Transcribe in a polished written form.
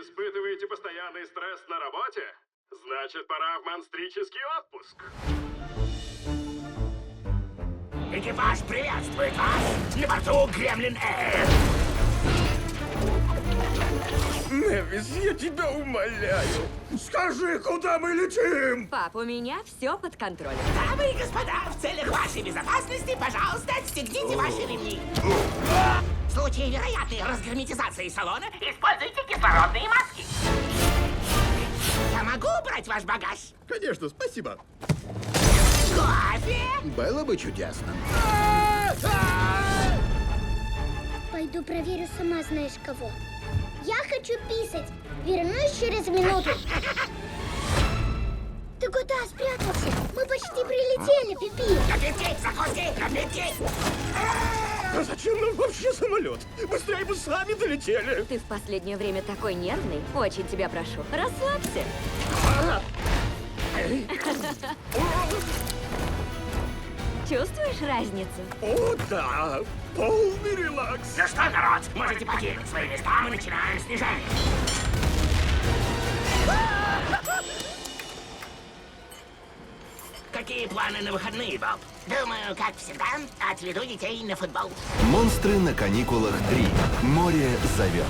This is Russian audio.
испытываете постоянный стресс на работе? Значит, пора в монстрический отпуск. Экипаж приветствует вас! На борту Гремлин Эйр! Невис, я тебя умоляю. Скажи, куда мы летим? Пап, у меня все под контролем. Дамы и господа, в целях вашей безопасности, пожалуйста, отстегните ваши ремни. В случае вероятной разгерметизации салона используйте кислородные маски. Я могу убрать ваш багаж? Конечно, спасибо. Кофе? Было бы чудесно. Пойду проверю сама знаешь кого. Я хочу писать. Вернусь через минуту. Ты куда спрятался? Мы почти прилетели, Пипи. Напитки, закуски, напитки! А зачем нам вообще самолет? Быстрее бы сами долетели. Ты в последнее время такой нервный. Очень тебя прошу, расслабься. Чувствуешь разницу? О, да. Полный релакс. Ну что, народ, можете покинуть свои места, мы начинаем снижение. Какие планы на выходные, Боб? Думаю, как всегда, отведу детей на футбол. Монстры на каникулах 3. Море зовет.